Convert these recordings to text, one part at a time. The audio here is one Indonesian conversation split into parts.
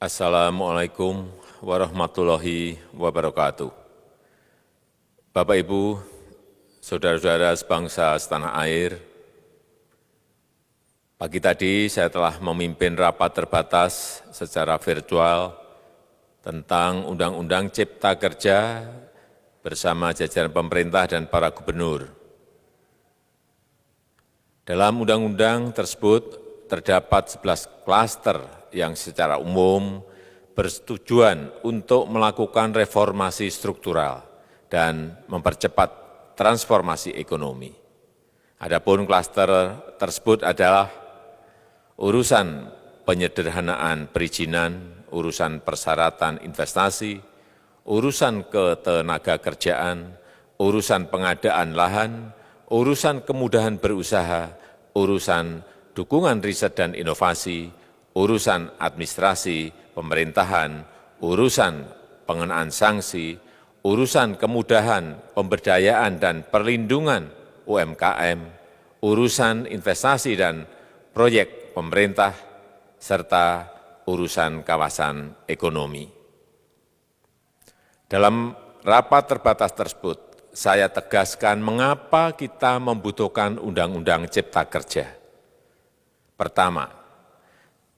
Assalamualaikum warahmatullahi wabarakatuh. Bapak, Ibu, saudara-saudara sebangsa setanah air, pagi tadi saya telah memimpin rapat terbatas secara virtual tentang Undang-Undang Cipta Kerja bersama jajaran pemerintah dan para gubernur. Dalam undang-undang tersebut terdapat 11 klaster yang secara umum bertujuan untuk melakukan reformasi struktural dan mempercepat transformasi ekonomi. Adapun klaster tersebut adalah urusan penyederhanaan perizinan, urusan persyaratan investasi, urusan ketenagakerjaan, urusan pengadaan lahan, urusan kemudahan berusaha, urusan dukungan riset dan inovasi, urusan administrasi pemerintahan, urusan pengenaan sanksi, urusan kemudahan pemberdayaan dan perlindungan UMKM, urusan investasi dan proyek pemerintah, serta urusan kawasan ekonomi. Dalam rapat terbatas tersebut, saya tegaskan mengapa kita membutuhkan Undang-Undang Cipta Kerja. Pertama,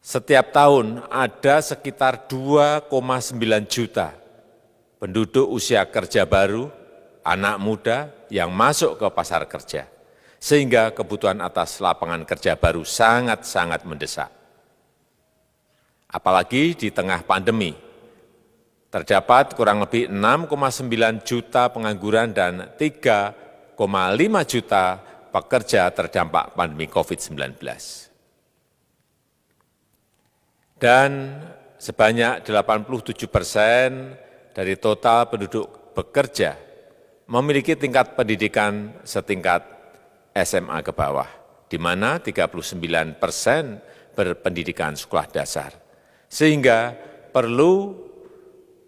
setiap tahun ada sekitar 2,9 juta penduduk usia kerja baru, anak muda yang masuk ke pasar kerja, sehingga kebutuhan atas lapangan kerja baru sangat-sangat mendesak. Apalagi di tengah pandemi, terdapat kurang lebih 6,9 juta pengangguran dan 3,5 juta pekerja terdampak pandemi COVID-19. Dan sebanyak 87% dari total penduduk bekerja memiliki tingkat pendidikan setingkat SMA ke bawah, di mana 39% berpendidikan sekolah dasar. Sehingga perlu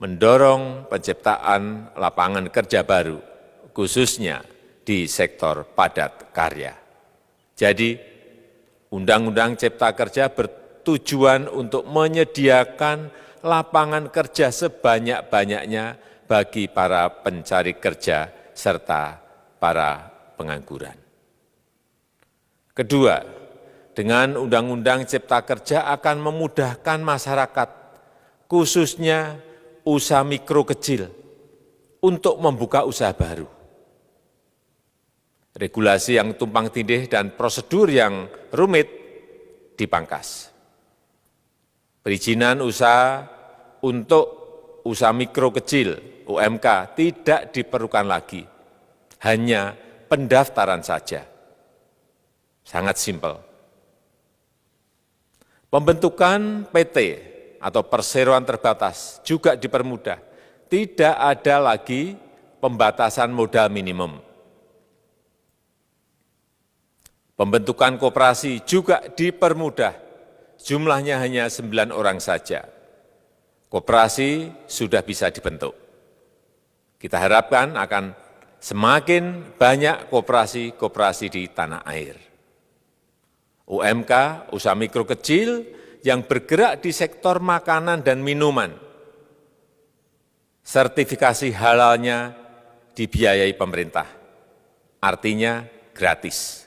mendorong penciptaan lapangan kerja baru, khususnya di sektor padat karya. Jadi, Undang-Undang Cipta Kerja bertujuan untuk menyediakan lapangan kerja sebanyak-banyaknya bagi para pencari kerja serta para pengangguran. Kedua, dengan Undang-Undang Cipta Kerja akan memudahkan masyarakat, khususnya usaha mikro kecil, untuk membuka usaha baru. Regulasi yang tumpang tindih dan prosedur yang rumit dipangkas. Perizinan usaha untuk usaha mikro kecil (UMK) tidak diperlukan lagi, hanya pendaftaran saja. Sangat simpel. Pembentukan PT atau perseroan terbatas juga dipermudah. Tidak ada lagi pembatasan modal minimum. Pembentukan koperasi juga dipermudah. Jumlahnya hanya 9 orang saja. Koperasi sudah bisa dibentuk. Kita harapkan akan semakin banyak koperasi-koperasi di tanah air. UMK, usaha mikro kecil yang bergerak di sektor makanan dan minuman. Sertifikasi halalnya dibiayai pemerintah, artinya gratis.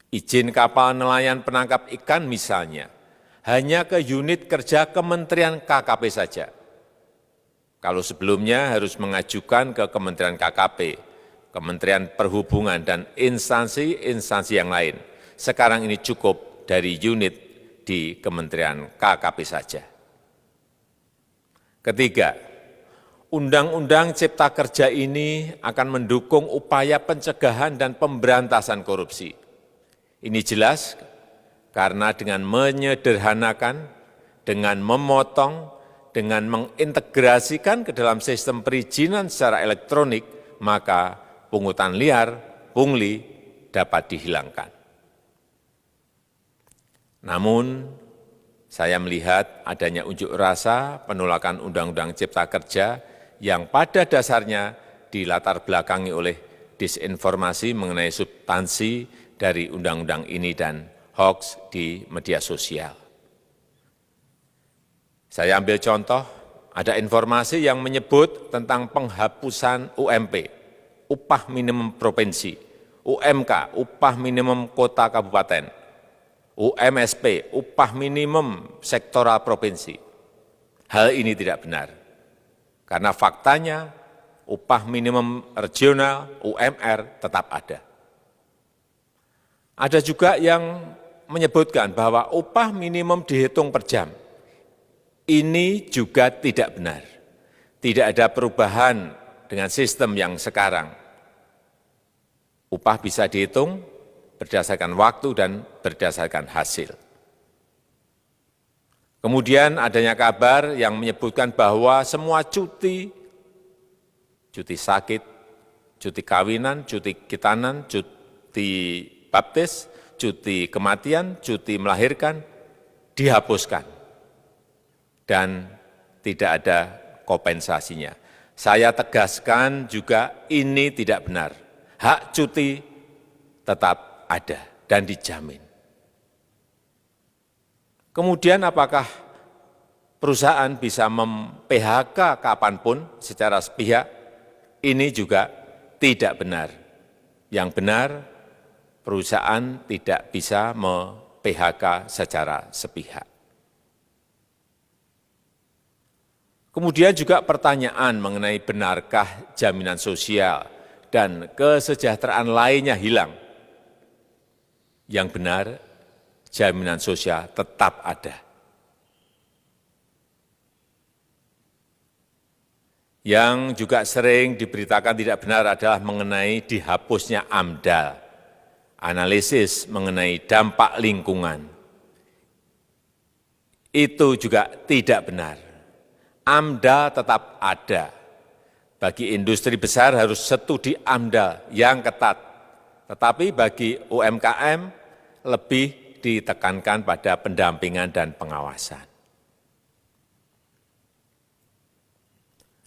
Izin kapal nelayan penangkap ikan misalnya, hanya ke unit kerja Kementerian KKP saja. Kalau sebelumnya harus mengajukan ke Kementerian KKP, Kementerian Perhubungan, dan instansi-instansi yang lain. Sekarang ini cukup dari unit di Kementerian KKP saja. Ketiga, Undang-Undang Cipta Kerja ini akan mendukung upaya pencegahan dan pemberantasan korupsi. Ini jelas karena dengan menyederhanakan, dengan memotong, dengan mengintegrasikan ke dalam sistem perizinan secara elektronik, maka pungutan liar, pungli dapat dihilangkan. Namun, saya melihat adanya unjuk rasa penolakan Undang-Undang Cipta Kerja yang pada dasarnya dilatar belakangi oleh disinformasi mengenai substansi dari undang-undang ini dan hoax di media sosial. Saya ambil contoh, ada informasi yang menyebut tentang penghapusan UMP, upah minimum provinsi, UMK, upah minimum kota kabupaten, UMSP, upah minimum sektoral provinsi. Hal ini tidak benar, karena faktanya upah minimum regional, UMR, tetap ada. Ada juga yang menyebutkan bahwa upah minimum dihitung per jam. Ini juga tidak benar. Tidak ada perubahan dengan sistem yang sekarang. Upah bisa dihitung berdasarkan waktu dan berdasarkan hasil. Kemudian adanya kabar yang menyebutkan bahwa semua cuti sakit, cuti kawinan, cuti khitanan, cuti baptis, cuti kematian, cuti melahirkan, dihapuskan. Dan tidak ada kompensasinya. Saya tegaskan juga ini tidak benar. Hak cuti tetap ada dan dijamin. Kemudian apakah perusahaan bisa mem-PHK kapanpun secara sepihak? Ini juga tidak benar. Yang benar, perusahaan tidak bisa me-PHK secara sepihak. Kemudian juga pertanyaan mengenai benarkah jaminan sosial dan kesejahteraan lainnya hilang. Yang benar, jaminan sosial tetap ada. Yang juga sering diberitakan tidak benar adalah mengenai dihapusnya AMDAL, analisis mengenai dampak lingkungan. Itu juga tidak benar. AMDAL tetap ada. Bagi industri besar harus studi AMDAL yang ketat. Tetapi bagi UMKM lebih ditekankan pada pendampingan dan pengawasan.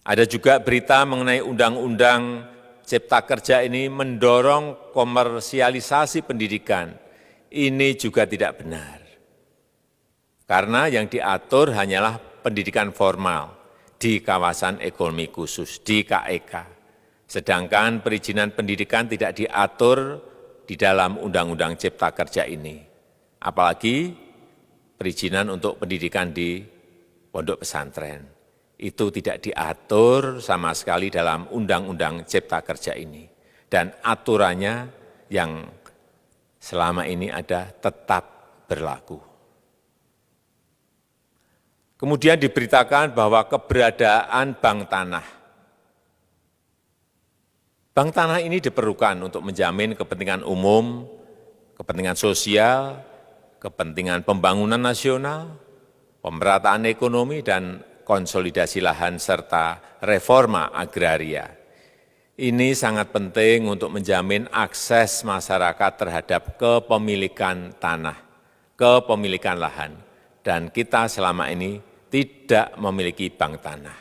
Ada juga berita mengenai Undang-Undang Cipta Kerja ini mendorong komersialisasi pendidikan. Ini juga tidak benar. Karena yang diatur hanyalah pendidikan formal di kawasan ekonomi khusus, di KEK. Sedangkan perizinan pendidikan tidak diatur di dalam Undang-Undang Cipta Kerja ini. Apalagi perizinan untuk pendidikan di pondok pesantren. Itu tidak diatur sama sekali dalam Undang-Undang Cipta Kerja ini. Dan aturannya yang selama ini ada tetap berlaku. Kemudian diberitakan bahwa keberadaan bank tanah. Bank tanah ini diperlukan untuk menjamin kepentingan umum, kepentingan sosial, kepentingan pembangunan nasional, pemerataan ekonomi, dan konsolidasi lahan serta reforma agraria. Ini sangat penting untuk menjamin akses masyarakat terhadap kepemilikan tanah, kepemilikan lahan, dan kita selama ini tidak memiliki bank tanah.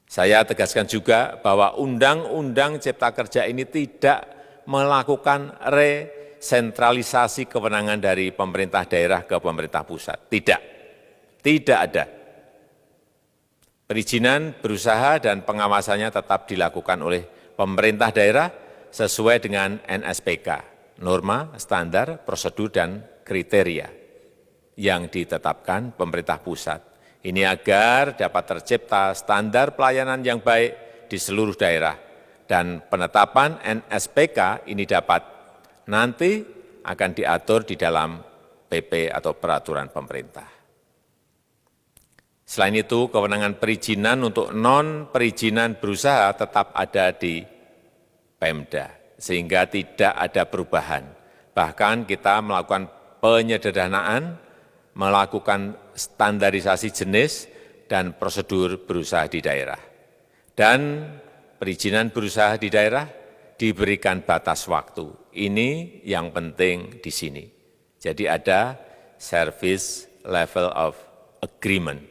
Saya tegaskan juga bahwa Undang-Undang Cipta Kerja ini tidak melakukan resentralisasi kewenangan dari pemerintah daerah ke pemerintah pusat. Tidak ada. Perizinan berusaha dan pengawasannya tetap dilakukan oleh pemerintah daerah sesuai dengan NSPK, norma, standar, prosedur, dan kriteria yang ditetapkan pemerintah pusat. Ini agar dapat tercipta standar pelayanan yang baik di seluruh daerah, dan penetapan NSPK ini dapat nanti akan diatur di dalam PP atau peraturan pemerintah. Selain itu, kewenangan perizinan untuk non-perizinan berusaha tetap ada di Pemda, sehingga tidak ada perubahan. Bahkan kita melakukan penyederhanaan, melakukan standarisasi jenis dan prosedur berusaha di daerah. Dan perizinan berusaha di daerah diberikan batas waktu. Ini yang penting di sini. Jadi ada service level of agreement.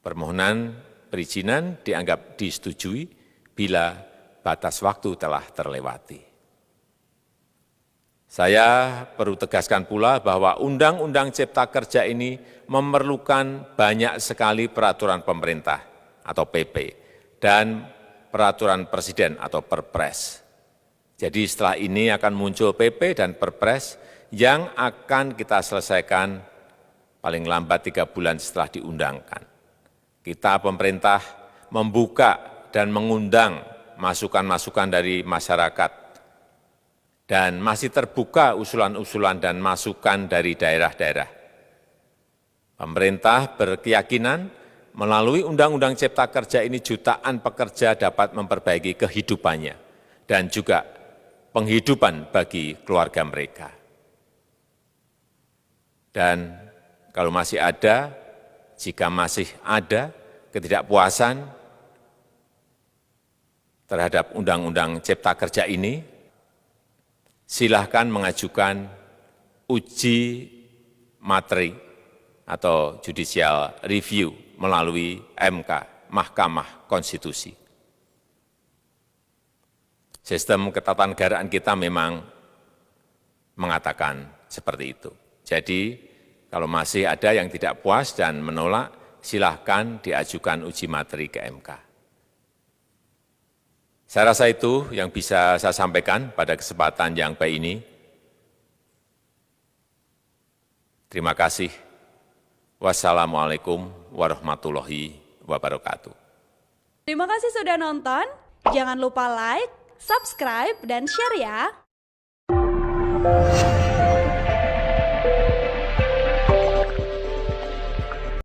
Permohonan perizinan dianggap disetujui bila batas waktu telah terlewati. Saya perlu tegaskan pula bahwa Undang-Undang Cipta Kerja ini memerlukan banyak sekali peraturan pemerintah atau PP dan peraturan presiden atau Perpres. Jadi setelah ini akan muncul PP dan Perpres yang akan kita selesaikan paling lambat 3 bulan setelah diundangkan. Kita pemerintah membuka dan mengundang masukan-masukan dari masyarakat dan masih terbuka usulan-usulan dan masukan dari daerah-daerah. Pemerintah berkeyakinan melalui Undang-Undang Cipta Kerja ini jutaan pekerja dapat memperbaiki kehidupannya dan juga penghidupan bagi keluarga mereka. Dan kalau masih ada, jika masih ada ketidakpuasan terhadap Undang-Undang Cipta Kerja ini, silahkan mengajukan uji materi atau judicial review melalui MK, Mahkamah Konstitusi. Sistem ketatanegaraan kita memang mengatakan seperti itu. Jadi, kalau masih ada yang tidak puas dan menolak, silahkan diajukan uji materi ke MK. Saya rasa itu yang bisa saya sampaikan pada kesempatan yang baik ini. Terima kasih. Wassalamualaikum warahmatullahi wabarakatuh. Terima kasih sudah nonton. Jangan lupa like, subscribe, dan share ya.